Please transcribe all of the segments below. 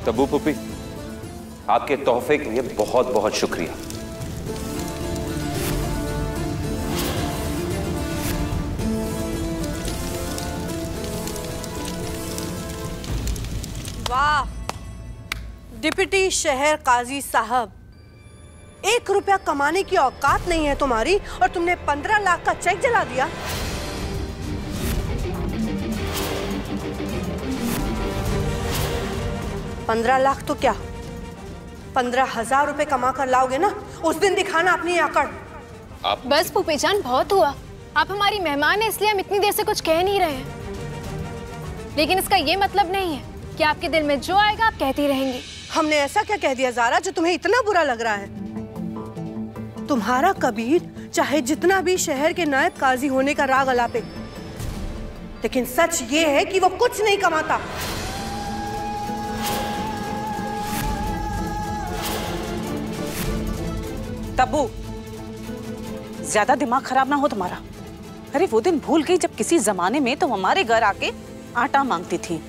तब्बू पुपी, आपके तोहफे के लिए बहुत बहुत शुक्रिया। वाह डिप्टी शहर काजी साहब, 1 रुपया कमाने की औकात नहीं है तुम्हारी और तुमने 15 लाख का चेक जला दिया। $15 लाख तो क्या, 15,000 रुपए कमा कर लाओगे ना, उस दिन दिखाना अपनी आकड़। आप बस फूफीजान, बहुत हुआ। आप हमारी मेहमान हैं, इसलिए हम इतनी देर से कुछ कह नहीं रहे हैं, लेकिन इसका ये मतलब नहीं है कि आपके दिल में जो आएगा आप कहती रहेंगी। हमने ऐसा क्या कह दिया ज़ारा जो तुम्हें इतना बुरा लग रहा है? तुम्हारा कबीर चाहे जितना भी शहर के नायब काजी होने का राग अलापे, लेकिन सच ये है कि वो कुछ नहीं कमाता। तब्बू, ज्यादा दिमाग खराब ना हो तुम्हारा। अरे वो दिन भूल गई जब किसी जमाने में तुम हमारे घर आके आटा मांगती थी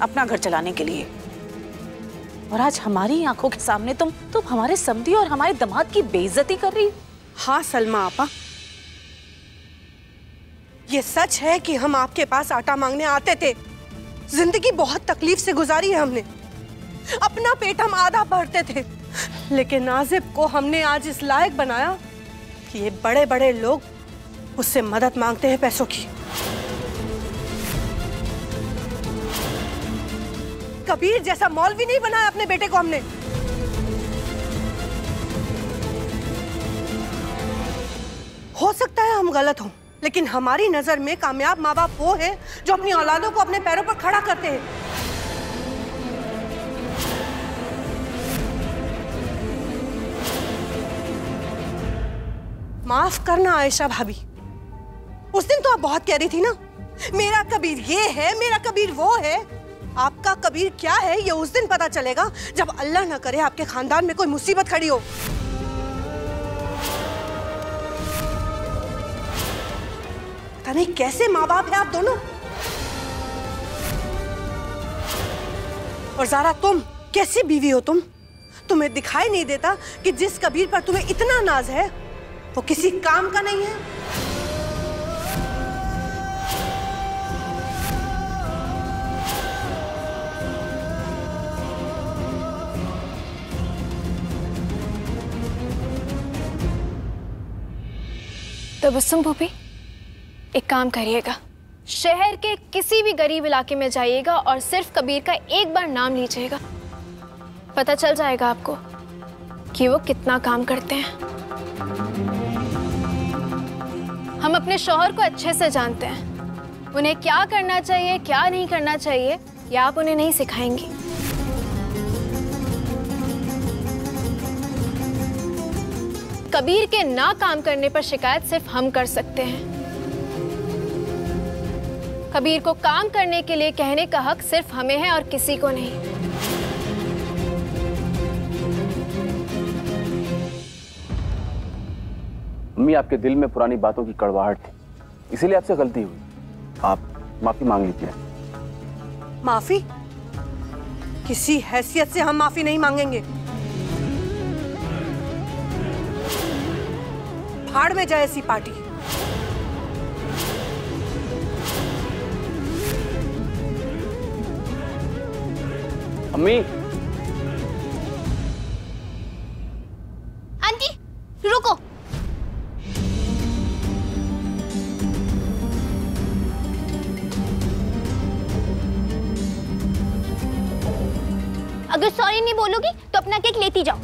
अपना घर चलाने के लिए, और आज हमारी आंखों के सामने तुम हमारे समधी और हमारे दामाद की बेइज्जती कर रही। हाँ सलमा आपा, ये सच है कि हम आपके पास आटा मांगने आते थे। जिंदगी बहुत तकलीफ से गुजारी है हमने, अपना पेट हम आधा भरते थे, लेकिन नाजिब को हमने आज इस लायक बनाया कि ये बड़े बड़े लोग उससे मदद मांगते हैं पैसों की। कबीर जैसा मौलवी नहीं बनाया अपने बेटे को हमने। हो सकता है हम गलत हों, लेकिन हमारी नजर में कामयाब माँ बाप वो हैं जो अपनी औलादों को अपने पैरों पर खड़ा करते हैं। माफ करना आयशा भाभी, उस दिन तो आप बहुत कह रही थी ना, मेरा कबीर ये है, मेरा कबीर वो है। आपका कबीर क्या है ये उस दिन पता चलेगा जब अल्लाह न करे आपके खानदान में कोई मुसीबत खड़ी हो। पता नहीं कैसे माँ बाप हैं आप दोनों। और ज़ारा, तुम कैसी बीवी हो तुम? तुम्हें दिखाई नहीं देता कि जिस कबीर पर तुम्हें इतना नाज है वो किसी काम का नहीं है? तबस्सुम भूपी, एक काम करिएगा, शहर के किसी भी गरीब इलाके में जाइएगा और सिर्फ कबीर का एक बार नाम लीजिएगा, पता चल जाएगा आपको कि वो कितना काम करते हैं। हम अपने शौहर को अच्छे से जानते हैं, उन्हें क्या करना चाहिए क्या नहीं करना चाहिए ये आप उन्हें नहीं सिखाएंगी। कबीर के ना काम करने पर शिकायत सिर्फ हम कर सकते हैं। कबीर को काम करने के लिए कहने का हक सिर्फ हमें है और किसी को नहीं। अम्मी, आपके दिल में पुरानी बातों की कड़वाहट थी, इसीलिए आपसे गलती हुई। आप माफी मांग लीजिए। माफी? किसी हैसियत से हम माफी नहीं मांगेंगे। भाड़ में जाए ऐसी पार्टी। अम्मी, आंटी रुको, अगर सॉरी नहीं बोलोगी तो अपना केक लेती जाओ।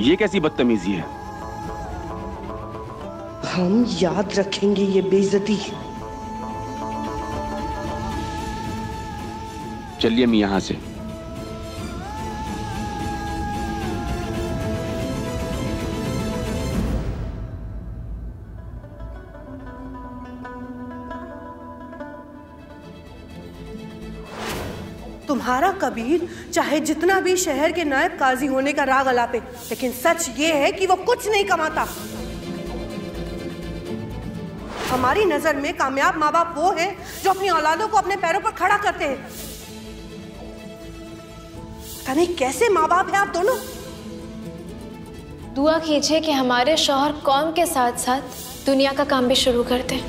ये कैसी बदतमीजी है? हम याद रखेंगे ये बेइज्जती। चलिए मैं यहां से। तुम्हारा कबीर चाहे जितना भी शहर के नायब काजी होने का राग अलापे, लेकिन सच ये है कि वो कुछ नहीं कमाता। हमारी नजर में कामयाब माँ बाप वो हैं जो अपनी औलादों को अपने पैरों पर खड़ा करते हैं। पता नहीं कैसे माँ बाप हैं आप दोनों। दुआ कीजिए कि हमारे शौहर कौम के साथ साथ दुनिया का काम भी शुरू कर दें।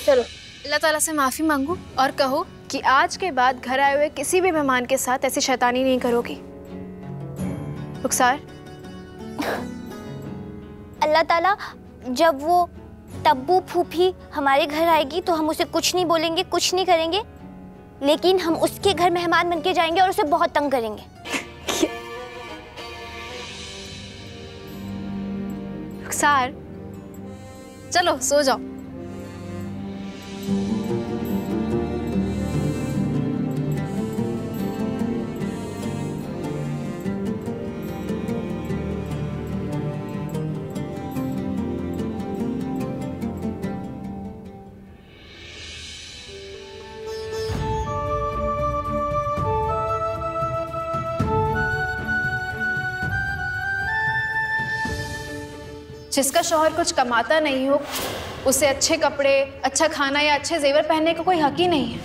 चलो अल्लाह ताला से माफ़ी मांगो और कहो कि आज के बाद घर आए हुए किसी भी मेहमान के साथ ऐसी शैतानी नहीं करोगी। रुखसार, अल्लाह ताला जब वो तब्बू फूफी हमारे घर आएगी तो हम उसे कुछ नहीं बोलेंगे, कुछ नहीं करेंगे, लेकिन हम उसके घर मेहमान बन के जाएंगे और उसे बहुत तंग करेंगे। रुखसार, चलो सो जाओ। जिसका शौहर कुछ कमाता नहीं हो उसे अच्छे कपड़े, अच्छा खाना या अच्छे जेवर पहनने का कोई हक ही नहीं है।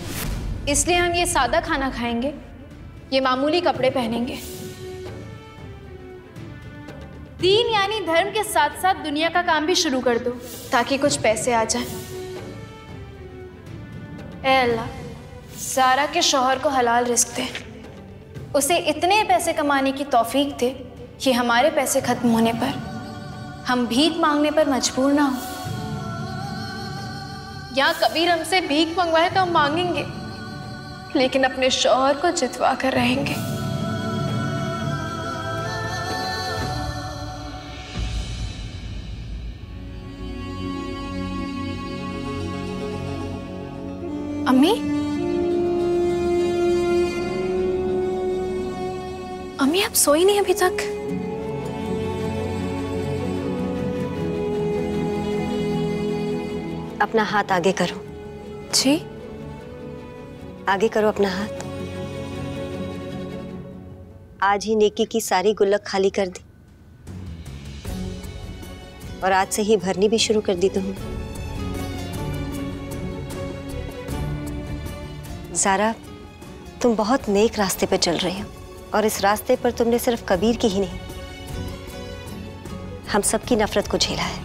इसलिए हम ये सादा खाना खाएंगे, ये मामूली कपड़े पहनेंगे। दीन यानी धर्म के साथ साथ दुनिया का काम भी शुरू कर दो ताकि कुछ पैसे आ जाएं। ऐ अल्लाह, ज़ारा के शौहर को हलाल रिस्क दे, उसे इतने पैसे कमाने की तौफीक दे कि हमारे पैसे खत्म होने पर हम भीख मांगने पर मजबूर ना हो। यहाँ कबीर हमसे भीख मंगवाए तो हम मांगेंगे, लेकिन अपने शौहर को जितवा कर रहेंगे। अम्मी, अम्मी आप सोई नहीं अभी तक? अपना हाथ आगे करो। जी? आगे करो अपना हाथ। आज ही नेकी की सारी गुल्लक खाली कर दी और आज से ही भरनी भी शुरू कर दी तुमने। ज़ारा, तुम बहुत नेक रास्ते पर चल रही हो और इस रास्ते पर तुमने सिर्फ कबीर की ही नहीं, हम सबकी नफरत को झेला है।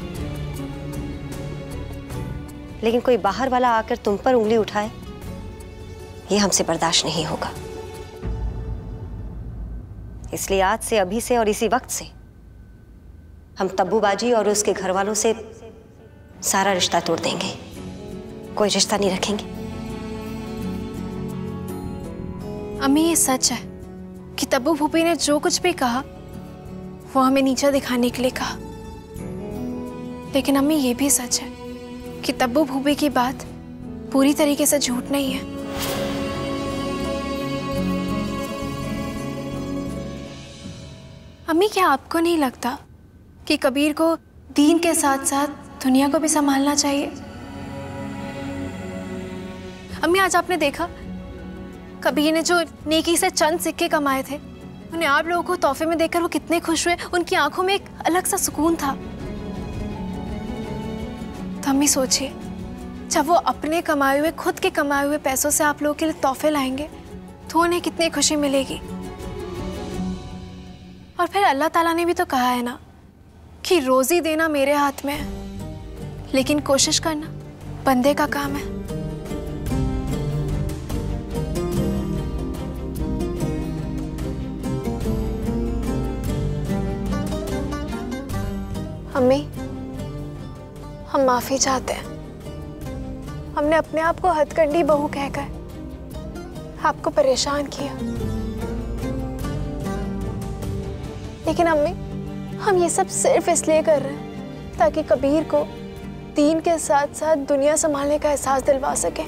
लेकिन कोई बाहर वाला आकर तुम पर उंगली उठाए, ये हमसे बर्दाश्त नहीं होगा। इसलिए आज से, अभी से और इसी वक्त से हम तब्बू बाजी और उसके घर वालों से सारा रिश्ता तोड़ देंगे, कोई रिश्ता नहीं रखेंगे। अम्मी, ये सच है कि तब्बू फूफी ने जो कुछ भी कहा वो हमें नीचा दिखाने के लिए कहा, लेकिन अम्मी ये भी सच है कि तब्बू फूफी की बात पूरी तरीके से झूठ नहीं है। अम्मी, क्या आपको नहीं लगता कि कबीर को दीन के साथ साथ दुनिया को भी संभालना चाहिए? अम्मी, आज आपने देखा कबीर ने जो नेकी से चंद सिक्के कमाए थे, उन्हें आप लोगों को तोहफे में देखकर वो कितने खुश हुए। उनकी आंखों में एक अलग सा सुकून था। तो अम्मी सोचिए, जब वो अपने कमाए हुए, खुद के कमाए हुए पैसों से आप लोगों के लिए तोहफे लाएंगे तो उन्हें कितनी खुशी मिलेगी। और फिर अल्लाह ताला ने भी तो कहा है ना कि रोजी देना मेरे हाथ में है, लेकिन कोशिश करना बंदे का काम है। अम्मी, हम माफी चाहते हैं। हमने अपने आप को हथकंडी बहू कहकर आपको परेशान किया, लेकिन अम्मी हम ये सब सिर्फ इसलिए कर रहे हैं ताकि कबीर को दीन के साथ साथ दुनिया संभालने का एहसास दिलवा सके।